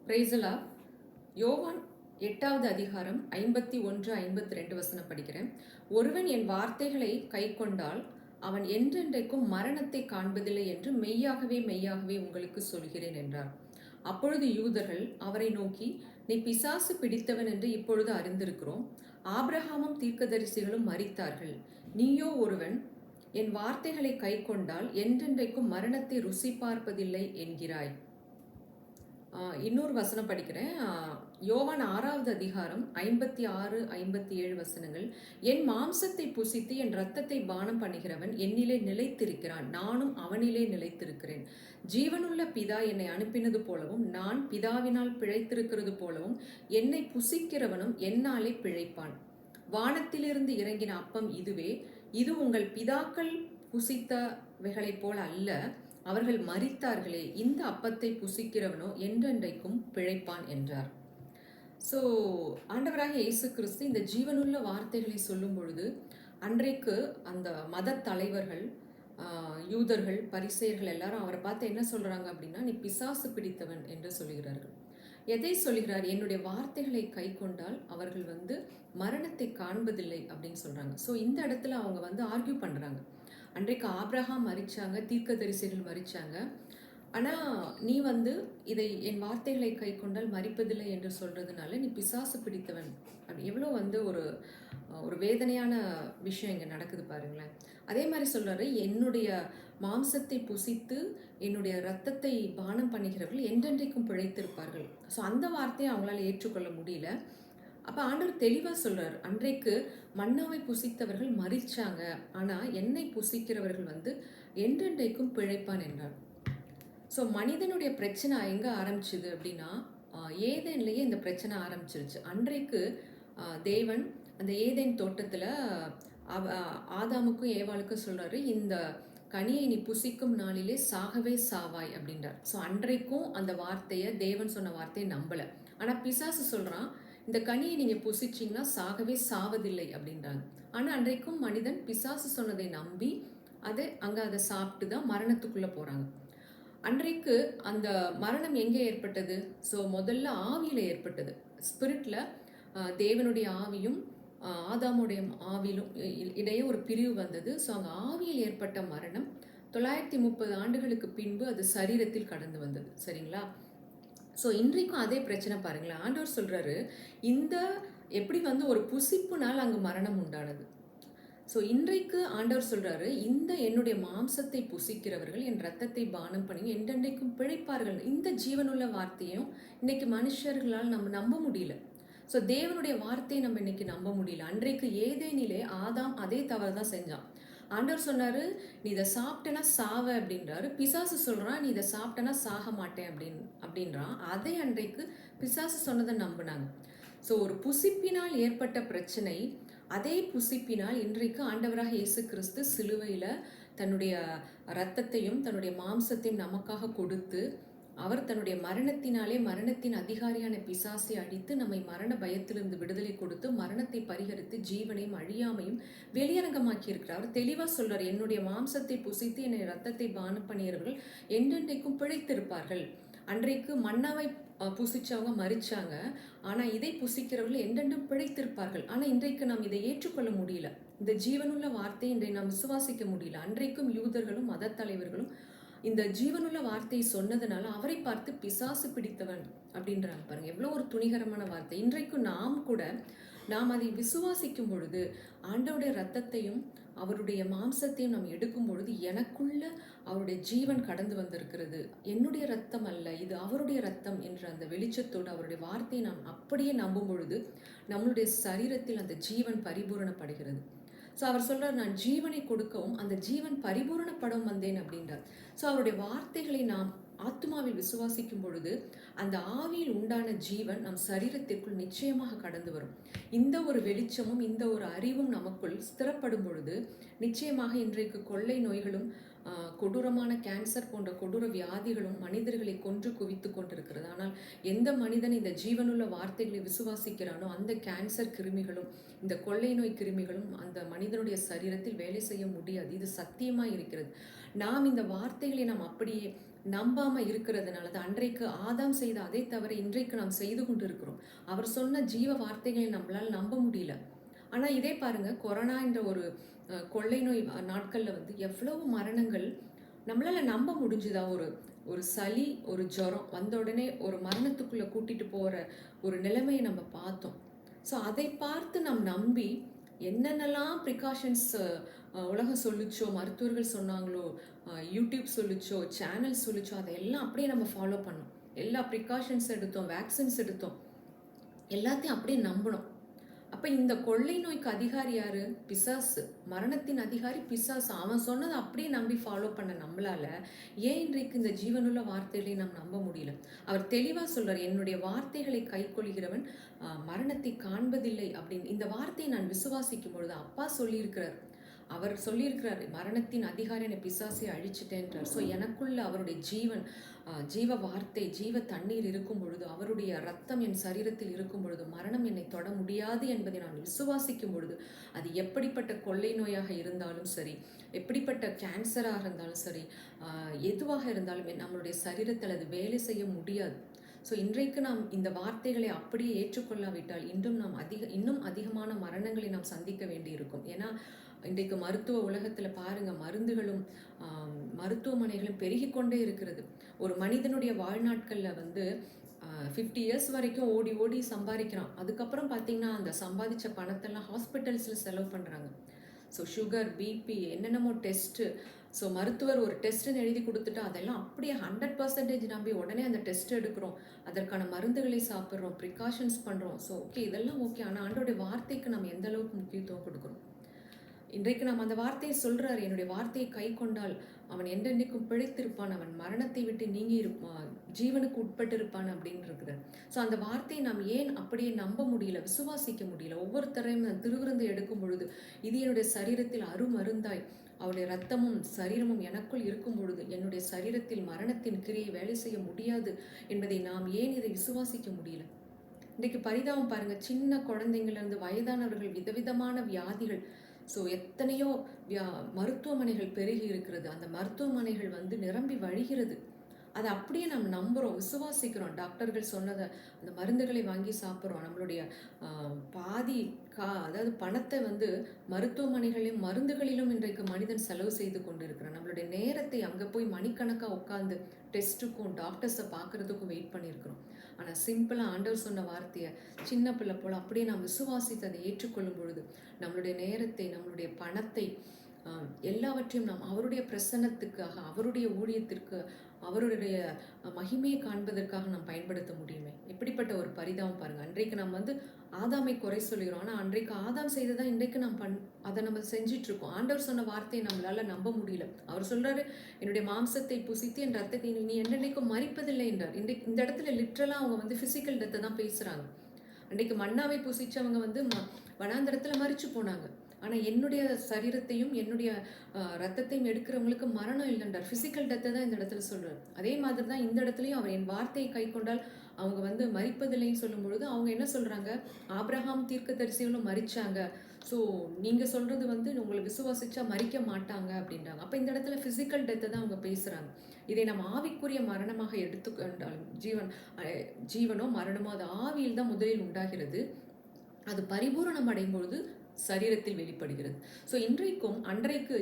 பிரைசலா யோவான் 8வது அதிகாரம் 51-52 வசனம் படிக்கிறேன். ஒருவன் என் வார்த்தைகளை கைக்கொண்டால் அவன் என்றென்றைக்கும் மரணத்தை காண்பதில்லை என்று மெய்யாகவே மெய்யாகவே உங்களுக்கு சொல்கிறேன் என்றார். அப்பொழுது யூதர்கள் அவரை நோக்கி, நீ பிசாசு பிடித்தவன் என்று இப்பொழுது அறிந்திருக்கிறோம். ஆபிரகாமும் தீர்க்கதரிசிகளும் மரித்தார்கள், நீயோ ஒருவன் என் வார்த்தைகளை கைக்கொண்டால் என்றென்றைக்கும் மரணத்தை ருசி பார்ப்பதில்லை என்கிறாய். இன்னொரு வசனம் படிக்கிறேன். யோவான் 6வது அதிகாரம் 56-57 வசனங்கள். என் மாம்சத்தை புசித்து என் இரத்தத்தை பானம் பண்ணுகிறவன் என்னிலே நிலைத்திருக்கிறான், நானும் அவனிலே நிலைத்திருக்கிறேன். ஜீவனுள்ள பிதா என்னை அனுப்பினது போலவும் நான் பிதாவினால் பிழைத்திருக்கிறது போலவும் என்னை புசிக்கிறவனும் என்னாலே பிழைப்பான். வானத்திலிருந்து இறங்கின அப்பம் இதுவே, இது உங்கள் பிதாக்கள் புசித்தவைகளைப் போல அல்ல, அவர்கள் மரித்தார்களே, இந்த அப்பத்தை புசிக்கிறவனோ என்றென்றைக்கும் பிழைப்பான் என்றார். ஸோ ஆண்டவராக இயேசு கிறிஸ்து இந்த ஜீவனுள்ள வார்த்தைகளை சொல்லும் பொழுது அன்றைக்கு அந்த மத தலைவர்கள், யூதர்கள், பரிசேயர்கள் எல்லாரும் அவரை பார்த்து என்ன சொல்றாங்க அப்படின்னா, நீ பிசாசு பிடித்தவன் என்று சொல்கிறார்கள். எதை சொல்கிறார்? என்னுடைய வார்த்தைகளை கை கொண்டால் அவர்கள் மரணத்தை காண்பதில்லை அப்படின்னு சொல்றாங்க. ஸோ இந்த இடத்துல அவங்க ஆர்கியூ பண்றாங்க. அன்றைக்கு ஆபிரகாம் மரிச்சாங்க, தீர்க்கதரிசிகள் மரிச்சாங்க, ஆனால் நீ இதை என் வார்த்தைகளை கை கொண்டால் மரிப்பதில்லை என்று சொல்றதுனால நீ பிசாசு பிடித்தவன். அப்படி எவ்வளோ ஒரு வேதனையான விஷயம் இங்கே நடக்குது பாருங்களேன். அதே மாதிரி சொல்றாரு, என்னுடைய மாம்சத்தை புசித்து என்னுடைய இரத்தத்தை பானம் பண்ணுகிறவர்கள் என்றென்றைக்கும் பிழைத்திருப்பார்கள். ஸோ அந்த வார்த்தையை அவங்களால ஏற்றுக்கொள்ள முடியல. அப்போ ஆண்டவர் தெளிவாக சொல்றார், அன்றைக்கு மன்னாவை புசித்தவர்கள் மரிச்சாங்க, ஆனால் என்னை புசிக்கிறவர்கள் என்றென்றைக்கும் பிழைப்பான் என்றார். ஸோ மனிதனுடைய பிரச்சனை எங்கே ஆரம்பிச்சுது அப்படின்னா, ஏதேன்லேயே இந்த பிரச்சனை ஆரம்பிச்சிருச்சு. அன்றைக்கு தேவன் அந்த ஏதேன் தோட்டத்தில் ஆதாமுக்கும் ஏவாளுக்கும் சொல்றாரு, இந்த கனியை நீ புசிக்கும் நாளிலே சாகவே சாவாய் அப்படின்றார். ஸோ அன்றைக்கும் அந்த வார்த்தையை, தேவன் சொன்ன வார்த்தையை நம்பலை. ஆனால் பிசாசு சொல்கிறான், இந்த கனியை நீங்கள் புசிச்சிங்கன்னா சாகவே சாவதில்லை அப்படின்றாங்க. ஆனால் அன்றைக்கும் மனிதன் பிசாசு சொன்னதை நம்பி அதை சாப்பிட்டு தான் மரணத்துக்குள்ளே போகிறாங்க. அன்றைக்கு அந்த மரணம் எங்கே ஏற்பட்டது? ஸோ முதல்ல ஆவியில் ஏற்பட்டது. ஸ்பிரிட்டில் தேவனுடைய ஆவியும் ஆதாமுடைய ஆவியிலும் இடையே ஒரு பிரிவு வந்தது. ஸோ அங்கே ஆவியில் ஏற்பட்ட மரணம் 930 ஆண்டுகளுக்கு பின்பு அது சரீரத்தில் கடந்து வந்தது. சரிங்களா? ஸோ இன்றைக்கும் அதே பிரச்சனை பாருங்களேன். ஆண்டவர் சொல்றாரு, இந்த எப்படி ஒரு புசிப்புனால் அங்கு மரணம் உண்டானது. ஸோ இன்றைக்கு ஆண்டவர் சொல்றாரு, இந்த என்னுடைய மாம்சத்தை புசிக்கிறவர்கள் என் ரத்தத்தை பானம் பண்ணி என்றென்றைக்கும் பிழைப்பார்கள். இந்த ஜீவனுள்ள வார்த்தையும் இன்னைக்கு மனுஷர்களால் நம்ம நம்ப முடியல. ஸோ தேவனுடைய வார்த்தையை நம்ம இன்னைக்கு நம்ப முடியல. அன்றைக்கு ஏதேனிலே ஆதாம் அதே தவறு தான் செஞ்சான். ஆண்டவர் சொன்னாரு, நீ இதை சாப்பிட்டேன்னா சாவ அப்படின்றாரு. பிசாசு சொல்றான், நீ இதை சாப்பிட்டேன்னா சாக மாட்டேன் அப்படின்றான். அதை அன்றைக்கு பிசாசு சொன்னதை நம்பினாங்க. ஸோ ஒரு புசிப்பினால் ஏற்பட்ட பிரச்சனை, அதே புசிப்பினால் இன்றைக்கு ஆண்டவராக இயேசு கிறிஸ்து சிலுவையில் தன்னுடைய இரத்தத்தையும் தன்னுடைய மாம்சத்தையும் நமக்காக கொடுத்து, அவர் தன்னுடைய மரணத்தினாலே மரணத்தின் அதிகாரியான பிசாசை அடித்து நம்மை மரண பயத்திலிருந்து விடுதலை கொடுத்து மரணத்தை பரிகரித்து ஜீவனையும் அழியாமையும் வெளியரங்கமாக்கி இருக்கிறார். அவர் தெளிவாக சொல்றார், என்னுடைய மாம்சத்தை புசித்து என்னை ரத்தத்தை பானம் பண்ணியவர்கள் என்றென்றைக்கும் பிழைத்திருப்பார்கள். அன்றைக்கு மன்னாவை புசிச்சவங்க மரிச்சாங்க, ஆனால் இதை புசிக்கிறவர்கள் என்றென்றும் பிழைத்திருப்பார்கள். ஆனால் இன்றைக்கு நாம் இதை ஏற்றுக்கொள்ள முடியல. இந்த ஜீவனுள்ள வார்த்தையை இன்றை நாம் விசுவாசிக்க முடியல. அன்றைக்கும் யூதர்களும் மத தலைவர்களும் இந்த ஜீவனுள்ள வார்த்தையை சொன்னதுனால அவரை பார்த்து பிசாசு பிடித்தவன் அப்படின்றாங்க. பாருங்க, எவ்வளோ ஒரு துணிகரமான வார்த்தை. இன்றைக்கும் நாம் அதை விசுவாசிக்கும் பொழுது, ஆண்டவருடைய ரத்தத்தையும் அவருடைய மாம்சத்தையும் நாம் எடுக்கும் பொழுது, எனக்குள்ள அவருடைய ஜீவன் கடந்து வந்திருக்கிறது, என்னுடைய ரத்தம் அல்ல, இது அவருடைய ரத்தம் என்ற அந்த வெளிச்சத்தோடு அவருடைய வார்த்தையை நாம் அப்படியே நம்பும் பொழுது நம்மளுடைய சரீரத்தில் அந்த ஜீவன் பரிபூரணப்படுகிறது. ஸோ அவர் சொல்றார், நான் ஜீவனை கொடுக்கவும் அந்த ஜீவன் பரிபூரணப்படவும் வந்தேன் அப்படின்றார். ஸோ அவருடைய வார்த்தைகளை நாம் ஆத்மாவில் விசுவாசிக்கும் பொழுது அந்த ஆவியில் உண்டான ஜீவன் நம் சரீரத்திற்குள் நிச்சயமாக கடந்து வரும். இந்த ஒரு வெளிச்சமும் இந்த ஒரு அறிவும் நமக்குள் ஸ்திரப்படும் பொழுது நிச்சயமாக இன்றைக்கு கொள்ளை நோய்களும் கொடூரமான கேன்சர் போன்ற கொடூர வியாதிகளும் மனிதர்களை கொன்று குவித்து கொண்டிருக்கிறது. ஆனால் எந்த மனிதன் இந்த ஜீவனுள்ள வார்த்தைகளை விசுவாசிக்கிறானோ அந்த கேன்சர் கிருமிகளும் இந்த கொள்ளை நோய் கிருமிகளும் அந்த மனிதனுடைய சரீரத்தில் வேலை செய்ய முடியாது. இது சத்தியமாக இருக்கிறது. நாம் இந்த வார்த்தைகளை நாம் அப்படியே நம்பாம இருக்கிறதுனால தான் அன்றைக்கு ஆதாம் செய்த அதே தவிர இன்றைக்கு நாம் செய்து கொண்டு இருக்கிறோம். அவர் சொன்ன ஜீவ வார்த்தைகளை நம்மளால் நம்ப முடியல. ஆனால் இதே பாருங்க, கொரோனா என்ற ஒரு கொள்ளை நோய் நாட்களில் வந்து எவ்வளவு மரணங்கள் நம்மளால் நம்ப முடிஞ்சுதா? ஒரு சளி, ஒரு ஜுரம் வந்த உடனே ஒரு மரணத்துக்குள்ளே கூட்டிகிட்டு போகிற ஒரு நிலைமையை நம்ம பார்த்தோம். ஸோ அதை பார்த்து நாம் நம்பி என்னென்னலாம் ப்ரிகாஷன்ஸ் உலகம் சொல்லிச்சோ, மருத்துவர்கள் சொன்னாங்களோ, யூடியூப் சொல்லிச்சோ, சேனல் சொல்லிச்சோ, அதையெல்லாம் அப்படியே நம்ம ஃபாலோ பண்ணோம். எல்லா ப்ரிகாஷன்ஸ் எடுத்தோம், வேக்சின்ஸ் எடுத்தோம், எல்லாத்தையும் அப்படியே நம்பினோம். அப்போ இந்த கொள்ளை நோய்க்கு அதிகாரி யாரு? பிசாசு. மரணத்தின் அதிகாரி பிசாசு. அவன் சொன்னதை அப்படியே நம்பி ஃபாலோ பண்ண நம்மளால ஏன் இன்றைக்கு இந்த ஜீவனுள்ள வார்த்தைகளை நாம் நம்ப முடியல? அவர் தெளிவாக சொல்றார், என்னுடைய வார்த்தைகளை கை கொள்கிறவன் மரணத்தை காண்பதில்லை அப்படின்னு. இந்த வார்த்தையை நான் விசுவாசிக்கும் பொழுது அப்பா சொல்லியிருக்கிறார், அவர் சொல்லியிருக்கிறார், மரணத்தின் அதிகாரியான பிசாசை அழிச்சிட்டேன்றார். ஸோ எனக்குள்ள அவருடைய ஜீவ வார்த்தை, ஜீவ தண்ணீர் இருக்கும் பொழுது, அவருடைய ரத்தம் என் சரீரத்தில் இருக்கும் பொழுது மரணம் என்னை தொட முடியாது என்பதை நான் விசுவாசிக்கும் பொழுது, அது எப்படிப்பட்ட கொள்ளை நோயாக இருந்தாலும் சரி, எப்படிப்பட்ட கேன்சராக இருந்தாலும் சரி, எதுவாக இருந்தாலும் நம்மளுடைய சரீரத்தில் அது வேலை செய்ய முடியாது. ஸோ இன்றைக்கு நாம் இந்த வார்த்தைகளை அப்படியே ஏற்றுக்கொள்ளாவிட்டால் இன்னும் அதிகமான மரணங்களை நாம் சந்திக்க வேண்டியிருக்கும். ஏன்னா இன்றைக்கு மருத்துவ உலகத்தில் பாருங்கள், மருந்துகளும் மருத்துவமனைகளும் பெருகி கொண்டே இருக்கிறது. ஒரு மனிதனுடைய வாழ்நாட்களில் வந்து 50 இயர்ஸ் வரைக்கும் ஓடி ஓடி சம்பாதிக்கிறான். அதுக்கப்புறம் பார்த்தீங்கன்னா அந்த சம்பாதிச்ச பணத்தெல்லாம் ஹாஸ்பிட்டல்ஸில் செலவு பண்ணுறாங்க. ஸோ சுகர், பிபி, என்னென்னமோ டெஸ்ட்டு. ஸோ மருத்துவர் ஒரு டெஸ்ட்டுன்னு எழுதி கொடுத்துட்டு அதெல்லாம் அப்படியே 100% நம்பி உடனே அந்த டெஸ்ட் எடுக்கிறோம், அதற்கான மருந்துகளை சாப்பிட்றோம், ப்ரிகாஷன்ஸ் பண்ணுறோம். ஸோ ஓகே, இதெல்லாம் ஓகே. ஆனால் ஆண்டோடைய வார்த்தைக்கு நம்ம எந்த அளவுக்கு முக்கியத்துவம் கொடுக்குறோம்? இன்றைக்கு நாம் அந்த வார்த்தையை சொல்கிறார், என்னுடைய வார்த்தையை கை கொண்டால் அவன் என்றென்றைக்கும் பிழைத்திருப்பான், அவன் மரணத்தை விட்டு நீங்கி இருப்பான், ஜீவனுக்கு உட்பட்டிருப்பான் அப்படின்னு இருக்கிறார். ஸோ அந்த வார்த்தையை நாம் ஏன் அப்படியே நம்ப முடியல, விசுவாசிக்க முடியல? ஒவ்வொருத்தரையும் நான் திருவிருந்து எடுக்கும் பொழுது, இது என்னுடைய சரீரத்தில் அருமருந்தாய் அவருடைய ரத்தமும் சரீரமும் எனக்குள் இருக்கும் பொழுது என்னுடைய சரீரத்தில் மரணத்தின் கிரியை வேலை செய்ய முடியாது என்பதை நாம் ஏன் இதை விசுவாசிக்க முடியல? இன்றைக்கு பரிதாபம் பாருங்கள், சின்ன குழந்தைங்கள்லேருந்து வயதானவர்கள், விதவிதமான வியாதிகள். ஸோ எத்தனையோ மருத்துவமனைகள் பெருகி இருக்கிறது. அந்த மருத்துவமனைகள் வந்து நிரம்பி வழிகிறது. அதை அப்படியே நம்ம நம்புகிறோம், விசுவாசிக்கிறோம். டாக்டர்கள் சொன்னதை, அந்த மருந்துகளை வாங்கி சாப்பிட்றோம். நம்மளுடைய பாதி அதாவது பணத்தை வந்து மருத்துவமனைகளிலும் மருந்துகளிலும் இன்றைக்கு மனிதன் செலவு செய்து கொண்டு இருக்கிறான். நம்மளுடைய நேரத்தை அங்கே போய் மணிக்கணக்காக உட்காந்து டெஸ்ட்டுக்கும் டாக்டர்ஸை பார்க்குறதுக்கும் வெயிட் பண்ணியிருக்கிறோம். ஆனால் சிம்பிளாக ஆண்டவர் சொன்ன வார்த்தையை சின்ன பிள்ளை போல் அப்படியே நாம் விசுவாசித்து அதை ஏற்றுக்கொள்ளும் பொழுது நம்மளுடைய நேரத்தை, நம்மளுடைய பணத்தை, எல்லாவற்றையும் நாம் அவருடைய பிரசன்னத்துக்காக, அவருடைய ஊழியத்திற்கு, அவருடைய மகிமையை காண்பதற்காக நாம் பயன்படுத்த முடியுமே. எப்படிப்பட்ட ஒரு பரிதாபம் பாருங்கள். அன்றைக்கு நாம் வந்து ஆதாமை குறை சொல்கிறோம், ஆனால் அன்றைக்கு ஆதாம் செய்ததான் இன்றைக்கு நாம் அதை நம்ம செஞ்சிட்ருக்கோம். ஆண்டவர் சொன்ன வார்த்தையை நம்மளால் நம்ப முடியல. அவர் சொல்கிறாரு, என்னுடைய மாம்சத்தை புசித்து என் ரத்தத்தை நீ என்னென்னைக்கும் மறிப்பதில்லை என்றார். இந்த இடத்துல லிட்ரலாக அவங்க வந்து ஃபிசிக்கல் டெத்தை தான் பேசுகிறாங்க. அன்றைக்கு மன்னாவை புசிச்சவங்க வந்து வனாந்தரத்தில் மறிச்சு போனாங்க. ஆனால் என்னுடைய சரீரத்தையும் என்னுடைய ரத்தத்தையும் எடுக்கிறவங்களுக்கு மரணம் இல்லைன்றார். ஃபிசிக்கல் டெத்தை தான் இந்த இடத்துல சொல்கிறார். அதே மாதிரி தான் இந்த இடத்துலையும் அவர் என் வார்த்தையை கை கொண்டால் அவங்க வந்து மறிப்பதில்லைன்னு சொல்லும் பொழுது அவங்க என்ன சொல்கிறாங்க, ஆபிரகாம் தீர்க்கதரிசிகளும் மறிச்சாங்க, ஸோ நீங்கள் சொல்கிறது வந்து உங்களை விசுவாசிச்சா மறிக்க மாட்டாங்க அப்படின்றாங்க. அப்போ இந்த இடத்துல ஃபிசிக்கல் டெத்தை தான் அவங்க பேசுகிறாங்க. இதை நம்ம ஆவிக்குரிய மரணமாக எடுத்துக்கொண்டாலும், ஜீவனோ மரணமோ அது ஆவியில் தான் முதலில் உண்டாகிறது. அது பரிபூரணம் அடையும் பொழுது சரீரத்தில் வெளிப்படுகிறது. ஸோ இன்றைக்கும் அன்றைக்கு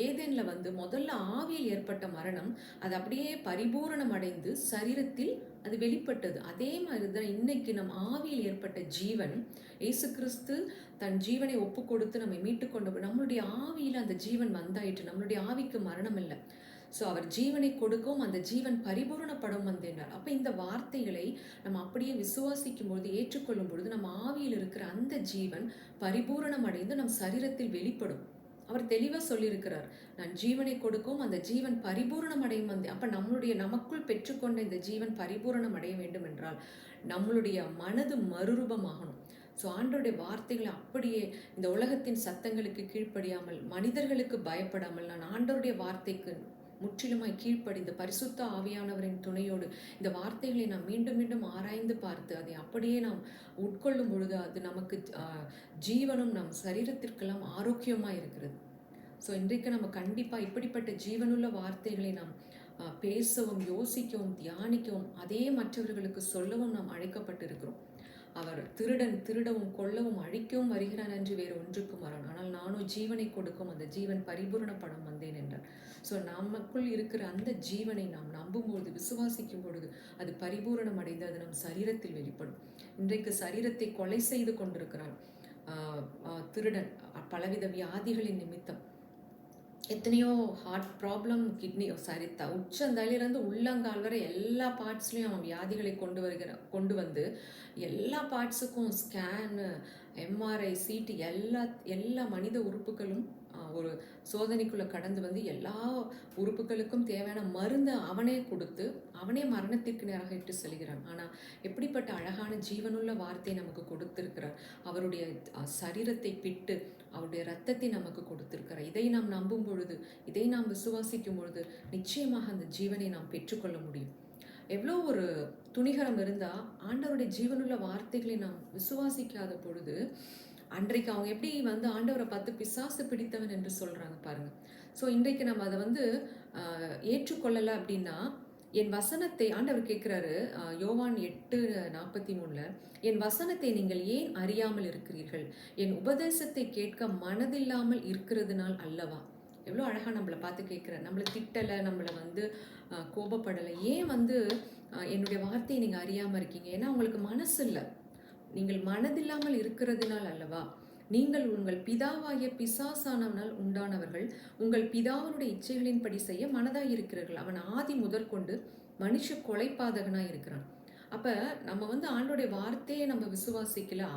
ஏதேனில் வந்து முதல்ல ஆவியில் ஏற்பட்ட மரணம் அது அப்படியே பரிபூரணம் அடைந்து சரீரத்தில் அது வெளிப்பட்டது. அதே மாதிரி தான் இன்னைக்கு நம் ஆவியில் ஏற்பட்ட ஜீவன், இயேசு கிறிஸ்து தன் ஜீவனை ஒப்பு கொடுத்து நம்மை மீட்டு கொண்டு நம்மளுடைய ஆவியில் அந்த ஜீவன் வந்தாயிற்று. நம்மளுடைய ஆவிக்கு மரணம் இல்லை. ஸோ அவர் ஜீவனை கொடுக்கவும் அந்த ஜீவன் பரிபூரணப்படும் வந்தேனார். அப்போ இந்த வார்த்தைகளை நம்ம அப்படியே விசுவாசிக்கும் பொழுது, ஏற்றுக்கொள்ளும் பொழுது நம்ம ஆவியில் இருக்கிற அந்த ஜீவன் பரிபூரணம் அடைந்து நம் சரீரத்தில் வெளிப்படும். அவர் தெளிவாக சொல்லியிருக்கிறார், நான் ஜீவனை கொடுக்கவும் அந்த ஜீவன் பரிபூரணம் அடையும் வந்தேன். அப்போ நமக்குள் பெற்றுக்கொண்ட இந்த ஜீவன் பரிபூரணம் அடைய வேண்டும் என்றால் நம்மளுடைய மனது மறுரூபமாகணும். ஸோ ஆண்டோடைய வார்த்தைகளை அப்படியே இந்த உலகத்தின் சத்தங்களுக்கு கீழ்ப்படியாமல், மனிதர்களுக்கு பயப்படாமல், நான் ஆண்டோருடைய வார்த்தைக்கு முற்றிலுமாய் கீழ்ப்படிந்து பரிசுத்த ஆவியானவரின் துணையோடு இந்த வார்த்தைகளை நாம் மீண்டும் மீண்டும் ஆராய்ந்து பார்த்து அதை அப்படியே நாம் உட்கொள்ளும் பொழுது அது நமக்கு ஜீவனும் நம் சரீரத்திற்கெல்லாம் ஆரோக்கியமாக இருக்கிறது. ஸோ இன்றைக்கு நம்ம கண்டிப்பாக இப்படிப்பட்ட ஜீவனுள்ள வார்த்தைகளை நாம் பேசவும், யோசிக்கவும், தியானிக்கவும், அதே மற்றவர்களுக்கு சொல்லவும் நாம் அழைக்கப்பட்டிருக்கிறோம். அவர் திருடவும் கொல்லவும் அழிக்கவும் வருகிறான் என்று வேறு ஒன்றுக்கும் வரான், ஆனால் நானும் ஜீவனை கொடுக்கும் அந்த ஜீவன் பரிபூரணப்படும் வந்தேன் என்றார். ஸோ நமக்குள் இருக்கிற அந்த ஜீவனை நாம் நம்பும்போது, விசுவாசிக்கும் பொழுது அது பரிபூரணம் அடைந்து அது நம் சரீரத்தில் வெளிப்படும். இன்றைக்கு சரீரத்தை கொலை செய்து கொண்டிருக்கிறான் திருடன் பலவித வியாதிகளின் நிமித்தம். எத்தனையோ ஹார்ட் ப்ராப்ளம், கிட்னி உச்சந்தலையிலேருந்து உள்ளங்கால் வரை எல்லா பார்ட்ஸ்லையும் அவன் வியாதிகளை கொண்டு வந்து எல்லா பார்ட்ஸுக்கும் ஸ்கேனு, எம்ஆர்ஐ, சிடி எல்லா மனித உறுப்புகளும் ஒரு சோதனைக்குள்ளே கடந்து வந்து எல்லா உறுப்புகளுக்கும் தேவையான மருந்தை அவனே கொடுத்து அவனே மரணத்திற்கு நேராக இட்டு செல்கிறான். ஆனால் எப்படிப்பட்ட அழகான ஜீவனுள்ள வார்த்தையை நமக்கு கொடுத்திருக்கிறார். அவருடைய சரீரத்தை பிட்டு அவருடைய இரத்தத்தை நமக்கு கொடுத்திருக்கிறார். இதை நாம் நம்பும் பொழுது, இதை நாம் விசுவாசிக்கும் பொழுது நிச்சயமாக அந்த ஜீவனை நாம் பெற்றுக்கொள்ள முடியும். எவ்வளோ ஒரு துணிகரம் இருந்தால் ஆண்டவருடைய ஜீவனுள்ள வார்த்தைகளை நாம் விசுவாசிக்காத பொழுது, அன்றைக்கு அவங்க எப்படி வந்து ஆண்டவரை பார்த்து பிசாசு பிடித்தவன் என்று சொல்கிறாங்க பாருங்க. ஸோ இன்றைக்கு நம்ம அதை ஏற்றுக்கொள்ளலை அப்படின்னா, என் வசனத்தை ஆண்டவர் கேட்குறாரு யோவான் 8:43, என் வசனத்தை நீங்கள் ஏன் அறியாமல் இருக்கிறீர்கள்? என் உபதேசத்தை கேட்க மனதில்லாமல் இருக்கிறதுனால் அல்லவா? எவ்வளோ அழகாக நம்மளை பார்த்து கேட்குறாரு. நம்மளை திட்டலை, நம்மளை கோபப்படலை. ஏன் என்னுடைய வார்த்தையை நீங்கள் அறியாமல் இருக்கீங்க? ஏன்னா உங்களுக்கு மனசு இல்லை. நீங்கள் மனதில்லாமல் இருக்கிறதுனால் அல்லவா? நீங்கள் உங்கள் பிதாவாகிய பிசாசானவனால் உண்டானவர்கள், உங்கள் பிதாவினுடைய இச்சைகளின்படி செய்ய மனதாய் இருக்கிறீர்கள். அவன் ஆதி முதற்கொண்டு மனுஷ கொலைபாதகனாக இருக்கிறான். அப்போ நம்ம ஆண்டோடைய வார்த்தையை நம்ம விசுவாசிக்கல.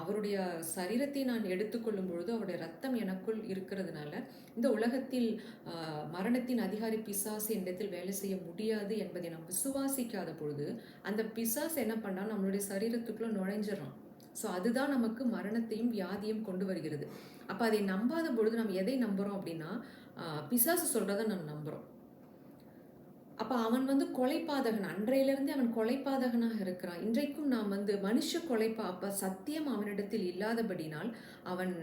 அவருடைய சரீரத்தை நான் எடுத்துக்கொள்ளும் பொழுது அவருடைய ரத்தம் எனக்குள் இருக்கிறதுனால இந்த உலகத்தில் மரணத்தின் அதிகாரி பிசாசு என்னிடத்தில் வேலை செய்ய முடியாது என்பதை நாம் விசுவாசிக்காத பொழுது அந்த பிசாசு என்ன பண்ணால் நம்மளுடைய சரீரத்துக்குள்ளே நுழைஞ்சிடறான். ஸோ அதுதான் நமக்கு மரணத்தையும் வியாதியும் கொண்டு வருகிறது. அப்போ அதை நம்பாத பொழுது நம்ம எதை நம்புகிறோம் அப்படின்னா, பிசாசு சொல்கிறத நம்ம நம்புகிறோம். அப்போ அவன் கொலைபாதகன், அன்றையிலிருந்து அவன் கொலைபாதகனாக இருக்கிறான். இன்றைக்கும் நாம் மனுஷ அப்போ சத்தியம் அவனிடத்தில் இல்லாதபடினால் அவன்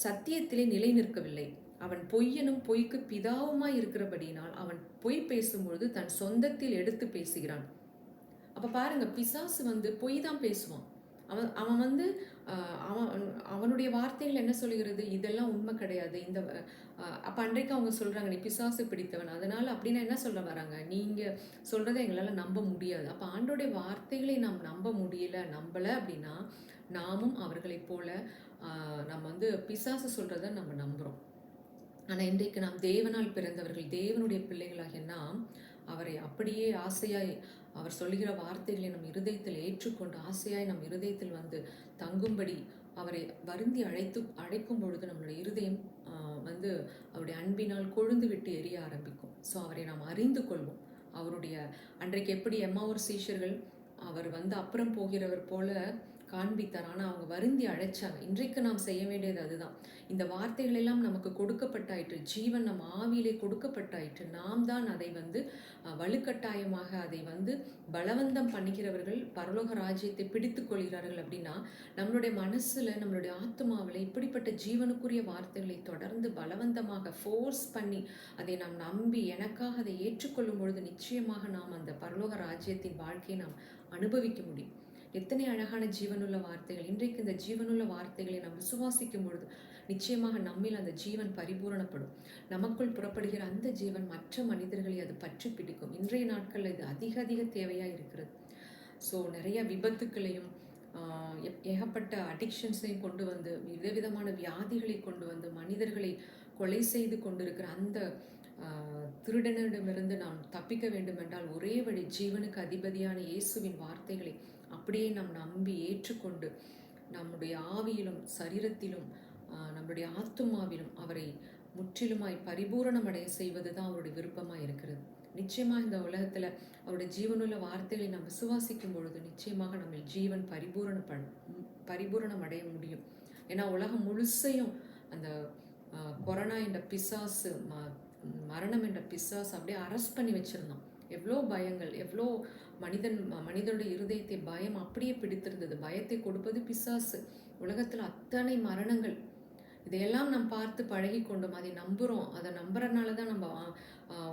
சத்தியத்திலே நிலை நிற்கவில்லை. அவன் பொய்யனும் பொய்க்கு பிதாவுமாய் இருக்கிறபடினால் அவன் பொய் பேசும்பொழுது தன் சொந்தத்தில் எடுத்து பேசுகிறான். அப்போ பாருங்க, பிசாசு பொய் தான் பேசுவான். அவன் அவனுடைய வார்த்தைகள் என்ன சொல்லுகிறது? இதெல்லாம் உண்மை கிடையாது. அப்போ அன்றைக்கு அவங்க சொல்கிறாங்க, நீ பிசாசு பிடித்தவன், அதனால் அப்படின்னா என்ன சொல்ல வராங்க? நீங்கள் சொல்கிறத எங்களால் நம்ப முடியாது. அப்போ ஆண்டோடைய வார்த்தைகளை நாம் நம்ப முடியல, நம்பலை அப்படின்னா நாமும் அவர்களைப் போல நம்ம பிசாசு சொல்கிறத நம்ம நம்புகிறோம். ஆனால் இன்றைக்கு நாம் தேவனால் பிறந்தவர்கள், தேவனுடைய பிள்ளைகளாகிய நாம் அவரை அப்படியே ஆசையாய் அவர் சொல்லுகிற வார்த்தைகளை நம் இருதயத்தில் ஏற்றுக்கொண்டு ஆசையாய் நம் இருதயத்தில் தங்கும்படி அவரை வருந்தி அழைக்கும் பொழுது நம்மளுடைய இருதயம் அவருடைய அன்பினால் கொழுந்து விட்டு எரிய ஆரம்பிக்கும். ஸோ அவரை நாம் அறிந்து கொள்வோம். அவருடைய அன்றைக்கு எப்படி எம்மாவூர் சீஷர்கள் அவர் அப்புறம் போகிறவர் போல காண்பித்தார், ஆனால் அவங்க வருந்தி அழைச்சாங்க. இன்றைக்கு நாம் செய்ய வேண்டியது அதுதான். இந்த வார்த்தைகள் எல்லாம் நமக்கு கொடுக்கப்பட்டாயிற்று, ஜீவன் நம் ஆவியிலே கொடுக்கப்பட்டாயிற்று. நாம் தான் அதை வலுக்கட்டாயமாக அதை பலவந்தம் பண்ணுகிறவர்கள் பரலோக ராஜ்யத்தை பிடித்து கொள்கிறார்கள். அப்படின்னா நம்மளுடைய மனசுல, நம்மளுடைய ஆத்மாவில் இப்படிப்பட்ட ஜீவனுக்குரிய வார்த்தைகளை தொடர்ந்து பலவந்தமாக ஃபோர்ஸ் பண்ணி அதை நாம் நம்பி எனக்காக அதை ஏற்றுக்கொள்ளும் பொழுது நிச்சயமாக நாம் அந்த பரலோக ராஜ்யத்தின் வாழ்க்கையை நாம் அனுபவிக்க முடியும். எத்தனை அழகான ஜீவனுள்ள வார்த்தைகள்! இன்றைக்கு இந்த ஜீவனுள்ள வார்த்தைகளை நாம் விசுவாசிக்கும் பொழுது நிச்சயமாக நம்மில் அந்த ஜீவன் பரிபூரணப்படும். நமக்குள் புறப்படுகிற அந்த ஜீவன் மற்ற மனிதர்களை அது பற்றி பிடிக்கும். இன்றைய நாட்களில் இது அதிக தேவையாக இருக்கிறது. ஸோ நிறைய விபத்துக்களையும் ஏகப்பட்ட அடிக்ஷன்ஸையும் கொண்டு விதவிதமான வியாதிகளை கொண்டு மனிதர்களை கொலை செய்து கொண்டிருக்கிற அந்த திருடனிடமிருந்து நாம் தப்பிக்க வேண்டும் என்றால் ஒரே வழி, ஜீவனுக்கு அதிபதியான இயேசுவின் வார்த்தைகளை அப்படியே நாம் நம்பி ஏற்றுக்கொண்டு நம்முடைய ஆவியிலும் சரீரத்திலும் நம்முடைய ஆத்துமாவிலும் அவரை முற்றிலுமாய் பரிபூரணமடைய செய்வது தான் அவருடைய விருப்பமாக இருக்கிறது. நிச்சயமாக இந்த உலகத்தில் அவருடைய ஜீவனுள்ள வார்த்தைகளை நாம் விசுவாசிக்கும் பொழுது நிச்சயமாக நம்ம ஜீவன் பரிபூரணம் அடைய முடியும். ஏன்னா உலகம் முழுசையும் அந்த கொரோனா என்ற பிசாசு மரணம் என்ற பிசாசு அப்படியே அரெஸ்ட் பண்ணி வச்சிருந்தான். எவ்வளோ பயங்கள், எவ்வளோ மனிதனுடைய இருதயத்தை பயம் அப்படியே பிடித்திருந்தது. பயத்தை கொடுப்பது பிசாசு. உலகத்தில் அத்தனை மரணங்கள், இதையெல்லாம் நாம் பார்த்து பழகி கொண்டோம், அதை நம்புகிறோம். அதை நம்புறதுனால தான் நம்ம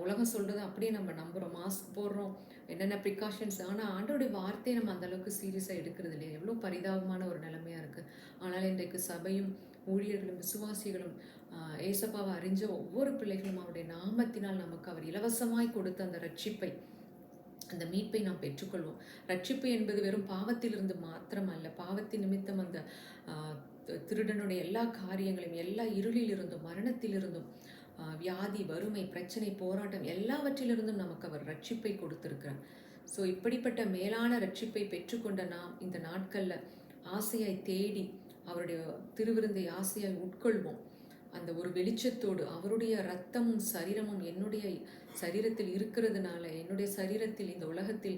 உலகம் சொல்கிறது அப்படியே நம்ம நம்புகிறோம், மாஸ்க் போடுறோம், என்னென்ன ப்ரிகாஷன்ஸ். ஆனால் ஆண்டோடைய வார்த்தையை நம்ம அந்தளவுக்கு சீரியஸாக எடுக்கிறது இல்லையா? எவ்வளோ பரிதாபமான ஒரு நிலைமையாக இருக்குது. ஆனால் இன்றைக்கு சபையும் ஊழியர்களும் விசுவாசிகளும் ஏசப்பாவை அறிஞ்ச ஒவ்வொரு பிள்ளைகளும் அவருடைய நாமத்தினால் நமக்கு அவர் இலவசமாய் கொடுத்த அந்த ரட்சிப்பை, அந்த மீட்பை நாம் பெற்றுக்கொள்வோம். ரட்சிப்பு என்பது வெறும் பாவத்திலிருந்து மாத்திரம் அல்ல. பாவத்தின் நிமித்தம் அந்த திருடனுடைய எல்லா காரியங்களையும், எல்லா இருளிலிருந்தும், மரணத்திலிருந்தும், வியாதி, வறுமை, பிரச்சனை, போராட்டம் எல்லாவற்றிலிருந்தும் நமக்கு அவர் ரட்சிப்பை கொடுத்திருக்கிறார். ஸோ இப்படிப்பட்ட மேலான ரட்சிப்பை பெற்றுக்கொண்ட நாம் இந்த நாட்களில் ஆசையாய் தேடி அவருடைய திருவிருந்தை ஆசையாய் உட்கொள்வோம். அந்த ஒரு வெளிச்சத்தோடு அவருடைய இரத்தமும் சரீரமும் என்னுடைய சரீரத்தில் இருக்கிறதுனால, என்னுடைய சரீரத்தில் இந்த உலகத்தில்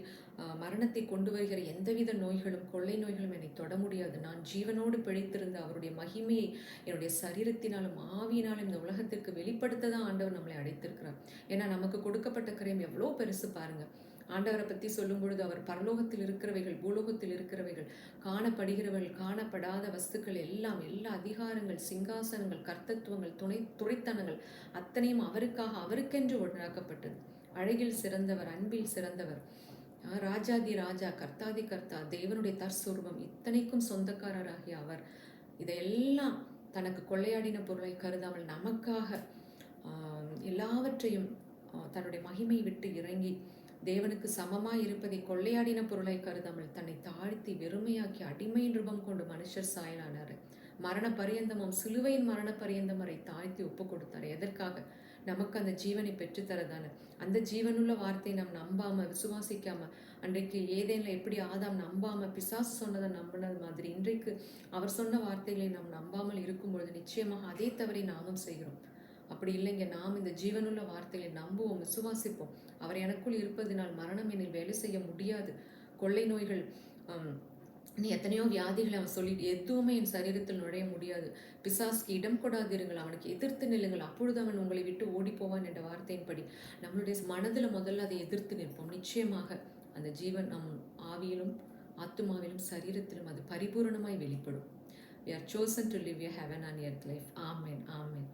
மரணத்தை கொண்டு வருகிற எந்தவித நோய்களும், கொள்ளை நோய்களும் என்னை தொட முடியாது. நான் ஜீவனோடு பிழைத்திருந்த அவருடைய மகிமையை என்னுடைய சரீரத்தினாலும் ஆவியினாலும் இந்த உலகத்திற்கு வெளிப்படுத்த தான் ஆண்டவர் நம்மளை அடைத்திருக்கிறார். ஏன்னா நமக்கு கொடுக்கப்பட்ட கிரயம் எவ்வளோ பெருசு பாருங்கள். ஆண்டவரை பற்றி சொல்லும் பொழுது அவர் பரலோகத்தில் இருக்கிறவைகள், பூலோகத்தில் இருக்கிறவைகள், காணப்படுகிறவர்கள், காணப்படாத வஸ்துக்கள் எல்லாம், எல்லா அதிகாரங்கள், சிங்காசனங்கள், கர்த்தத்துவங்கள், துணைத்தனங்கள் அத்தனையும் அவருக்காக, அவருக்கென்று உண்டாக்கப்பட்டது. அழகில் சிறந்தவர், அன்பில் சிறந்தவர், ராஜாதி ராஜா, கர்த்தாதி கர்த்தா, தேவனுடைய தற்சொருவம், இத்தனைக்கும் சொந்தக்காரராகிய அவர் இதையெல்லாம் தனக்கு கொள்ளையாடின பொருளை கருதாமல் நமக்காக எல்லாவற்றையும் தன்னுடைய மகிமை விட்டு இறங்கி தேவனுக்கு சமமாய் இருப்பதை கொள்ளையாடின பொருளை கருதாமல் தன்னை தாழ்த்தி வெறுமையாக்கி அடிமையின் ரூபம் கொண்டு மனுஷர் சாயலானார். மரண பரியந்தமும், சிலுவையின் மரண பரியந்தம் வரை தாழ்த்தி ஒப்பு கொடுத்தார். எதற்காக? நமக்கு அந்த ஜீவனை பெற்றுத்தரதான. அந்த ஜீவனுள்ள வார்த்தையை நாம் நம்பாமல், விசுவாசிக்காமல், அன்றைக்கு ஏதேனில் எப்படி ஆதாம் நம்பாமல் பிசாசு சொன்னதை நம்பினது மாதிரி இன்றைக்கு அவர் சொன்ன வார்த்தைகளை நாம் நம்பாமல் இருக்கும்பொழுது நிச்சயமாக அதே தவறை நாமும் செய்கிறோம். அப்படி இல்லைங்க, நாம் இந்த ஜீவனுள்ள வார்த்தைகளை நம்புவோம், விசுவாசிப்போம். அவர் எனக்குள் இருப்பதினால் மரணம் என்னில் வேலை செய்ய முடியாது. கொள்ளை நோய்கள், நீ எத்தனையோ வியாதிகளை அவன் சொல்லிட்டு எதுவுமே என் சரீரத்தில் நுழைய முடியாது. பிசாசுக்கு இடம் கொடாதிருங்கள், அவனுக்கு எதிர்த்து நில்லுங்கள், அப்பொழுது அவன் உங்களை விட்டு ஓடி போவான் என்ற வார்த்தையின்படி நம்மளுடைய மனதில் முதல்ல அதை எதிர்த்து நிற்போம். நிச்சயமாக அந்த ஜீவன் நம் ஆவியிலும், ஆத்துமாவிலும், சரீரத்திலும் அது பரிபூரணமாய் வெளிப்படும். We are chosen to live a heaven on earth life. Amen. Amen.